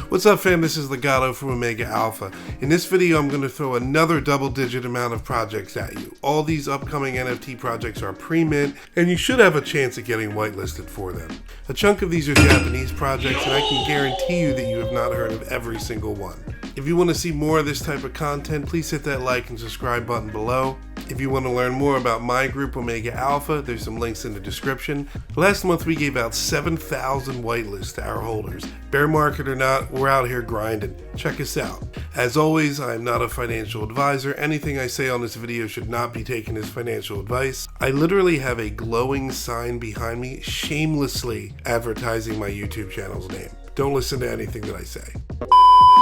What's up fam, this is Legato from Omega Alpha. In this video I'm going to throw another double-digit amount of projects at you. All these upcoming NFT projects are pre-mint, and you should have a chance at getting whitelisted for them. A chunk of these are Japanese projects, and I can guarantee you that you have not heard of every single one. If you want to see more of this type of content, please hit that like and subscribe button below. If you want to learn more about my group, Omega Alpha, there's some links in the description. Last month we gave out 7,000 whitelists to our holders. Bear market or not, we're out here grinding. Check us out. As always, I am not a financial advisor. Anything I say on this video should not be taken as financial advice. I literally have a glowing sign behind me shamelessly advertising my YouTube channel's name. Don't listen to anything that I say.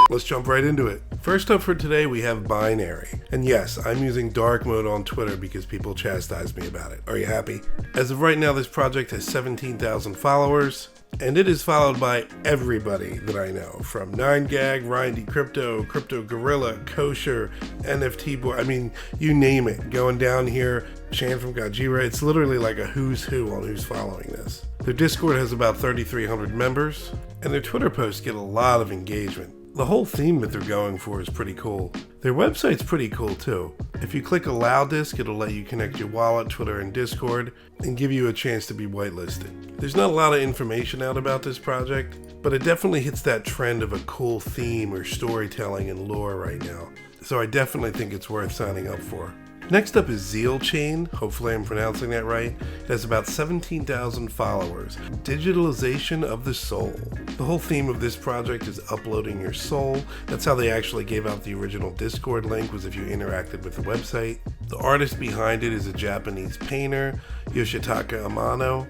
Let's jump right into it. First up for today we have Binary. And yes, I'm using dark mode on Twitter because people chastise me about it. Are you happy? As of right now, this project has 17,000 followers, and it is followed by everybody that I know, from 9gag, Rindy Crypto, Crypto Gorilla, Kosher, NFT Boy, I mean, you name it. Going down here, Chan from Gajira, it's literally like a who's who on who's following this. Their Discord has about 3,300 members, and their Twitter posts get a lot of engagement. The whole theme that they're going for is pretty cool. Their website's pretty cool too. If you click Allow Disk, it'll let you connect your wallet, Twitter, and Discord, and give you a chance to be whitelisted. There's not a lot of information out about this project, but it definitely hits that trend of a cool theme or storytelling and lore right now. So I definitely think it's worth signing up for. Next up is ZIELCHAIN, hopefully I'm pronouncing that right. It has about 17,000 followers. Digitalization of the soul. The whole theme of this project is uploading your soul. That's how they actually gave out the original Discord link, was if you interacted with the website. The artist behind it is a Japanese painter, Yoshitaka Amano,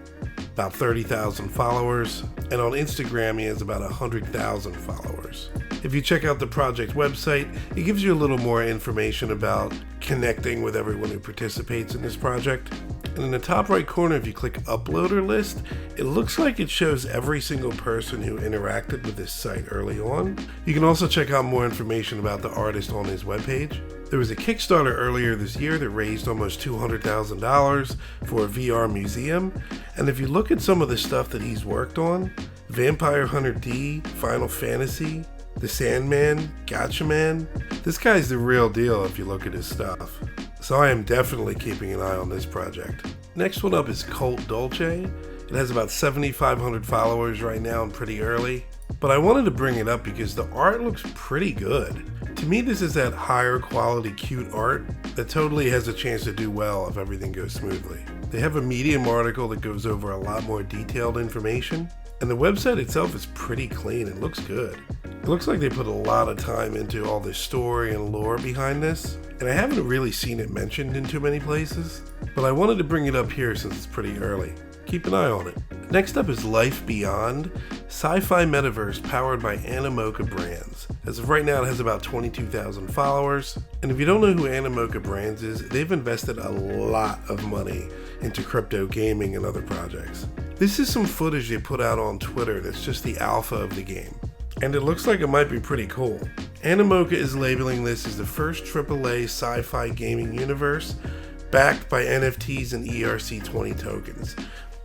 about 30,000 followers, and on Instagram he has about 100,000 followers. If you check out the project website, it gives you a little more information about connecting with everyone who participates in this project. And in the top right corner, if you click Uploader List, it looks like it shows every single person who interacted with this site early on. You can also check out more information about the artist on his webpage. There was a Kickstarter earlier this year that raised almost $200,000 for a VR museum. And if you look at some of the stuff that he's worked on, Vampire Hunter D, Final Fantasy, The Sandman, Gatchaman, this guy's the real deal if you look at his stuff. So I am definitely keeping an eye on this project. Next one up is Kult Dolce. It has about 7,500 followers right now and pretty early. But I wanted to bring it up because the art looks pretty good. To me, this is that higher quality cute art that totally has a chance to do well if everything goes smoothly. They have a Medium article that goes over a lot more detailed information, and the website itself is pretty clean and looks good. It looks like they put a lot of time into all the story and lore behind this, and I haven't really seen it mentioned in too many places, but I wanted to bring it up here since it's pretty early. Keep an eye on it. Next up is Life Beyond, sci-fi metaverse powered by Animoca Brands. As of right now, it has about 22,000 followers, and if you don't know who Animoca Brands is, they've invested a lot of money into crypto gaming and other projects. This is some footage they put out on Twitter that's just the alpha of the game, and it looks like it might be pretty cool. Animoca is labeling this as the first AAA sci-fi gaming universe backed by NFTs and ERC20 tokens.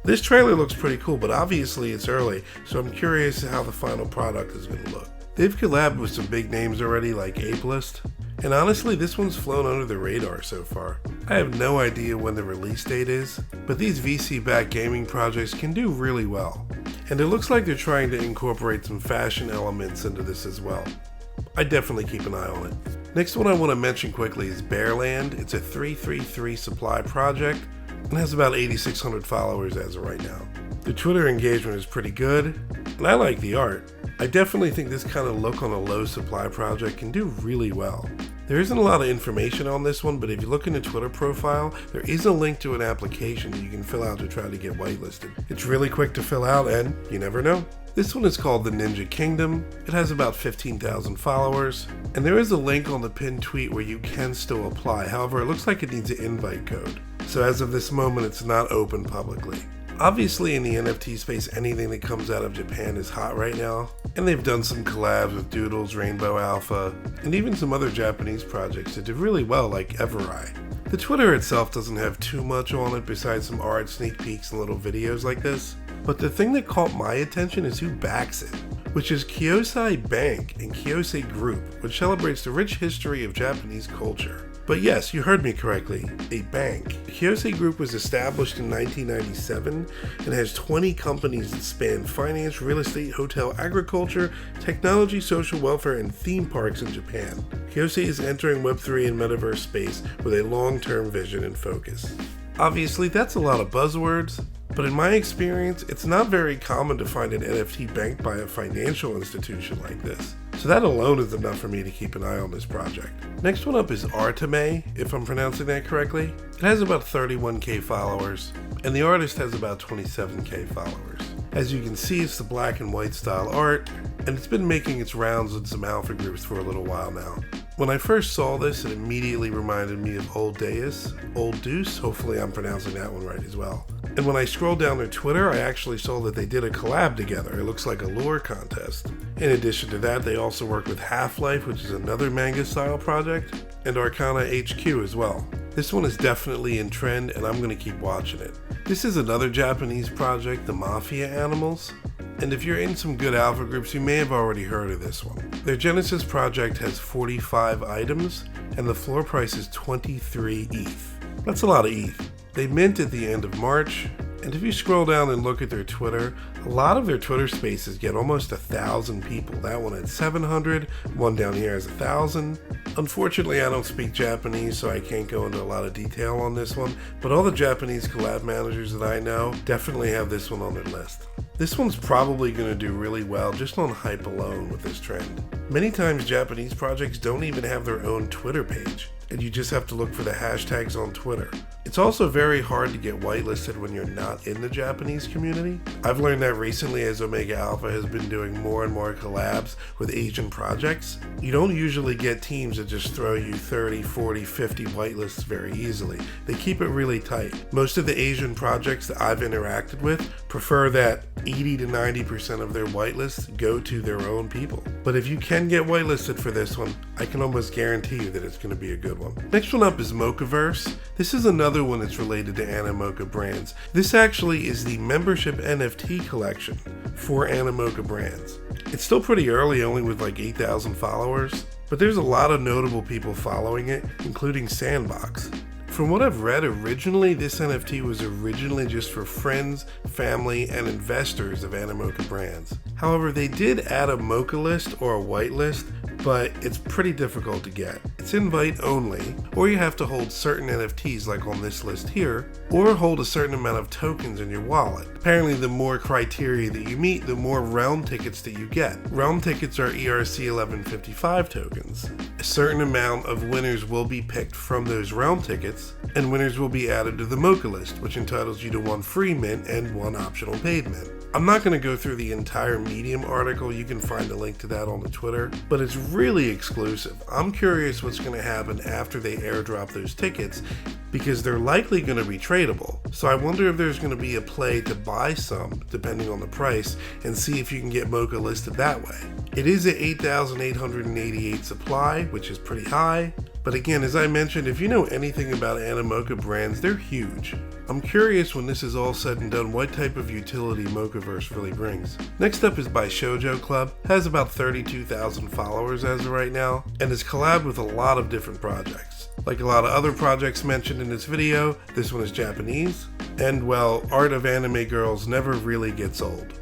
This trailer looks pretty cool, but obviously it's early, so I'm curious how the final product is going to look. They've collabed with some big names already like Whitelists, and honestly this one's flown under the radar so far. I have no idea when the release date is, but these VC-backed gaming projects can do really well. And it looks like they're trying to incorporate some fashion elements into this as well. I definitely keep an eye on it. Next one I want to mention quickly is BearLand. It's a 333 supply project and has about 8,600 followers as of right now. The Twitter engagement is pretty good, and I like the art. I definitely think this kind of look on a low supply project can do really well. There isn't a lot of information on this one, but if you look in the Twitter profile, there is a link to an application that you can fill out to try to get whitelisted. It's really quick to fill out, and you never know. This one is called the Ninja Kingdom. It has about 15,000 followers, and there is a link on the pinned tweet where you can still apply. However, it looks like it needs an invite code. So as of this moment, it's not open publicly. Obviously in the NFT space, anything that comes out of Japan is hot right now, and they've done some collabs with Doodles, Rainbow Alpha, and even some other Japanese projects that did really well like Evereye. The Twitter itself doesn't have too much on it besides some art, sneak peeks, and little videos like this, but the thing that caught my attention is who backs it. which is Kyosei Bank and Kyosei Group, which celebrates the rich history of Japanese culture. But yes, you heard me correctly, a bank. The Kyosei Group was established in 1997 and has 20 companies that span finance, real estate, hotel, agriculture, technology, social welfare, and theme parks in Japan. Kyosei is entering Web3 and Metaverse space with a long-term vision and focus. Obviously, that's a lot of buzzwords, but in my experience, it's not very common to find an NFT banked by a financial institution like this. So that alone is enough for me to keep an eye on this project. Next one up is Artamei, if I'm pronouncing that correctly. It has about 31k followers, and the artist has about 27k followers. As you can see, it's the black and white style art, and it's been making its rounds in some alpha groups for a little while now. When I first saw this, it immediately reminded me of Old Deuce, hopefully I'm pronouncing that one right as well. And when I scrolled down their Twitter, I actually saw that they did a collab together. It looks like a lore contest. In addition to that, they also work with Half-Life, which is another manga style project, and Arcana HQ as well. This one is definitely in trend, and I'm going to keep watching it. This is another Japanese project, TheMafiaAnimals. And if you're in some good alpha groups, you may have already heard of this one. Their Genesis project has 45 items, and the floor price is 23 ETH. That's a lot of ETH. They mint at the end of March, and if you scroll down and look at their Twitter, a lot of their Twitter spaces get almost 1,000 people. That one at 700, one down here has 1,000. Unfortunately, I don't speak Japanese, so I can't go into a lot of detail on this one, but all the Japanese collab managers that I know definitely have this one on their list. This one's probably going to do really well just on hype alone with this trend. Many times Japanese projects don't even have their own Twitter page, and you just have to look for the hashtags on Twitter. It's also very hard to get whitelisted when you're not in the Japanese community. I've learned that recently as Omega Alpha has been doing more and more collabs with Asian projects. You don't usually get teams that just throw you 30, 40, 50 whitelists very easily. They keep it really tight. Most of the Asian projects that I've interacted with prefer that 80 to 90% of their whitelists go to their own people. But if you can get whitelisted for this one, I can almost guarantee you that it's going to be a good one. Next one up is Mocaverse. This is another one that's related to Animoca brands. This actually is the membership NFT collection for Animoca brands. It's still pretty early, only with like 8,000 followers, but there's a lot of notable people following it, including Sandbox. From what I've read, originally this NFT was originally just for friends, family, and investors of Animoca brands. However, they did add a Mocha list or a whitelist, but it's pretty difficult to get. It's invite only, or you have to hold certain NFTs like on this list here, or hold a certain amount of tokens in your wallet. Apparently, the more criteria that you meet, the more realm tickets that you get. Realm tickets are ERC 1155 tokens. A certain amount of winners will be picked from those realm tickets, and winners will be added to the Mocha list, which entitles you to 1 free mint and 1 optional paid mint. I'm not going to go through the entire Medium article, you can find a link to that on the Twitter, but it's really exclusive. I'm curious what's going to happen after they airdrop those tickets, because they're likely going to be tradable. So I wonder if there's going to be a play to buy some, depending on the price, and see if you can get Mocha listed that way. It is at 8,888 supply, which is pretty high. But again, as I mentioned, if you know anything about Animoca brands, they're huge. I'm curious when this is all said and done what type of utility Mocaverse really brings. Next up is Bishojo Club, has about 32,000 followers as of right now, and has collabed with a lot of different projects. Like a lot of other projects mentioned in this video, this one is Japanese, and well, art of anime girls never really gets old.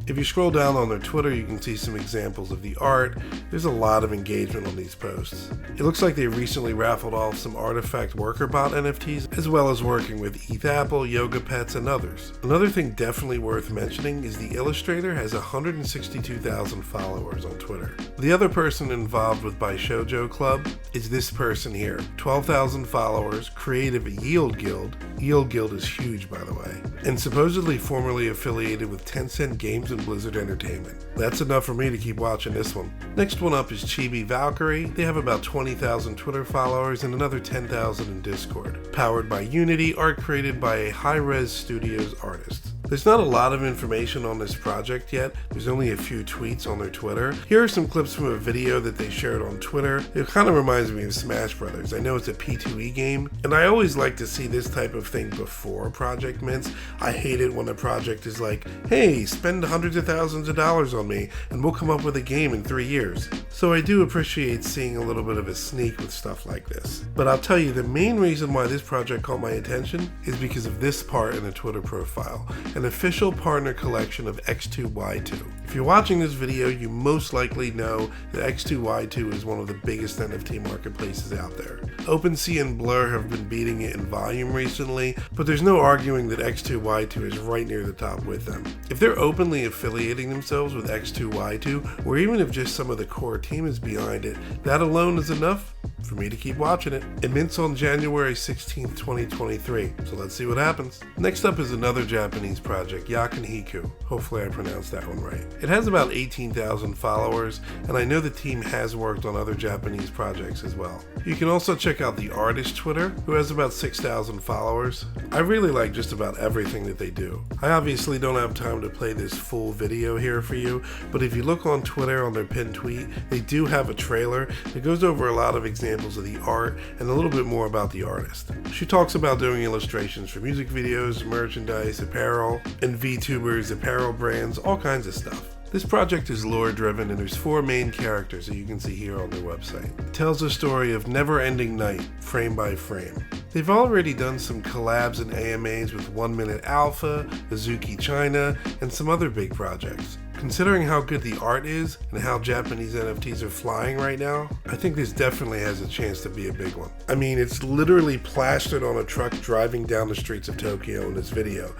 If you scroll down on their Twitter, you can see some examples of the art. There's a lot of engagement on these posts. It looks like they recently raffled off some Artifact WorkerBot NFTs, as well as working with ETH Apple, Yoga Pets, and others. Another thing definitely worth mentioning is the illustrator has 162,000 followers on Twitter. The other person involved with Bishojo Club is this person here, 12,000 followers, creative at Yield Guild. Yield Guild is huge, by the way, and supposedly formerly affiliated with Tencent Games and Blizzard Entertainment. That's enough for me to keep watching this one. Next one up is Chibi Valkyrie. They have about 20,000 Twitter followers and another 10,000 in Discord. Powered by Unity, art created by a High Res Studios artist. There's not a lot of information on this project yet. There's only a few tweets on their Twitter. Here are some clips from a video that they shared on Twitter. It kind of reminds me of Smash Brothers. I know it's a P2E game, and I always like to see this type of thing before a project mints. I hate it when a project is like, hey, spend hundreds of thousands of dollars on me and we'll come up with a game in 3 years. So I do appreciate seeing a little bit of a sneak with stuff like this. But I'll tell you, the main reason why this project caught my attention is because of this part in the Twitter profile, an official partner collection of X2Y2. If you're watching this video, you most likely know that X2Y2 is one of the biggest NFT marketplaces out there. OpenSea and Blur have been beating it in volume recently, but there's no arguing that X2Y2 is right near the top with them. If they're openly affiliating themselves with X2Y2, or even if just some of the core team is behind it, that alone is enough for me to keep watching it. It mints on January 16th, 2023, so let's see what happens. Next up is another Japanese project, YAKANHIKOU. Hopefully I pronounced that one right. It has about 18,000 followers, and I know the team has worked on other Japanese projects as well. You can also check out the artist Twitter, who has about 6,000 followers. I really like just about everything that they do. I obviously don't have time to play this full video here for you, but if you look on Twitter on their pinned tweet, they do have a trailer that goes over a lot of examples of the art and a little bit more about the artist. She talks about doing illustrations for music videos, merchandise, apparel, and VTubers, apparel brands, all kinds of stuff. This project is lore driven and there's 4 main characters that you can see here on their website. It tells a story of never-ending night, frame by frame. They've already done some collabs and AMAs with 1 Minute Alpha, Azuki China, and some other big projects. Considering how good the art is and how Japanese NFTs are flying right now, I think this definitely has a chance to be a big one. I mean, it's literally plastered on a truck driving down the streets of Tokyo in this video.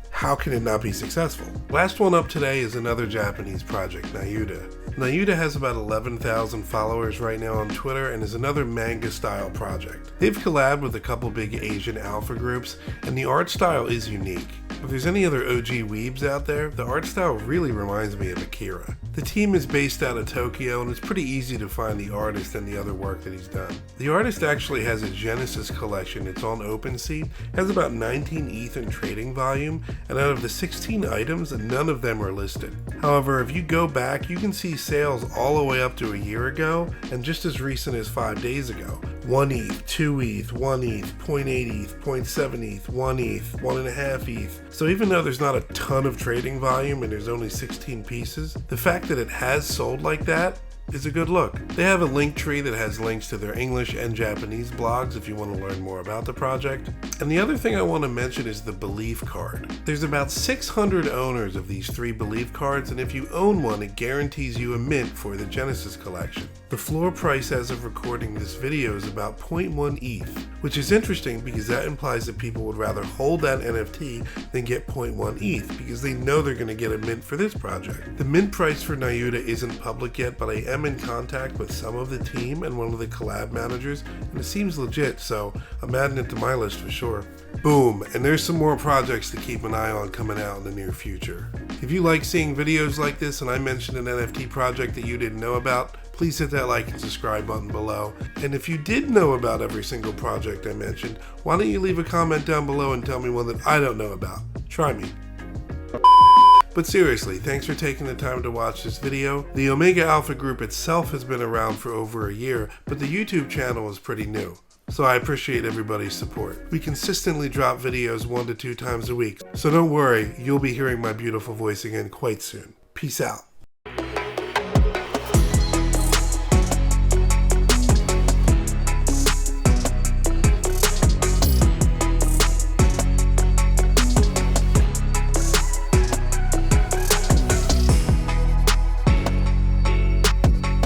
How can it not be successful? Last one up today is another Japanese project, NAYUTA. NAYUTA has about 11,000 followers right now on Twitter and is another manga style project. They've collabed with a couple big Asian alpha groups and the art style is unique. If there's any other OG weebs out there, the art style really reminds me of Akira. The team is based out of Tokyo and it's pretty easy to find the artist and the other work that he's done. The artist actually has a Genesis collection. It's on OpenSea, has about 19 ETH in trading volume, and out of the 16 items, none of them are listed. However, if you go back, you can see sales all the way up to a year ago, and just as recent as 5 days ago. 1 ETH, 2 ETH, 1 ETH, 0.8 ETH, 0.7 ETH, 1 ETH, 1.5 ETH. So even though there's not a ton of trading volume and there's only 16 pieces, the fact that it has sold like that is a good look. They have a link tree that has links to their English and Japanese blogs if you want to learn more about the project. And the other thing I want to mention is the Belief card. There's about 600 owners of these 3 Belief cards, and if you own one, it guarantees you a mint for the Genesis collection. The floor price as of recording this video is about 0.1 ETH, which is interesting because that implies that people would rather hold that NFT than get 0.1 ETH because they know they're going to get a mint for this project. The mint price for NAYUTA isn't public yet, but I am in contact with some of the team and one of the collab managers, and it seems legit, so I'm adding it to my list for sure. Boom, and there's some more projects to keep an eye on coming out in the near future. If you like seeing videos like this and I mentioned an NFT project that you didn't know about, please hit that like and subscribe button below. And if you did know about every single project I mentioned, why don't you leave a comment down below and tell me one that I don't know about? Try me. But seriously, thanks for taking the time to watch this video. The Omega Alpha group itself has been around for over a year, but the YouTube channel is pretty new. So I appreciate everybody's support. We consistently drop videos 1 to 2 times a week, so don't worry, you'll be hearing my beautiful voice again quite soon. Peace out.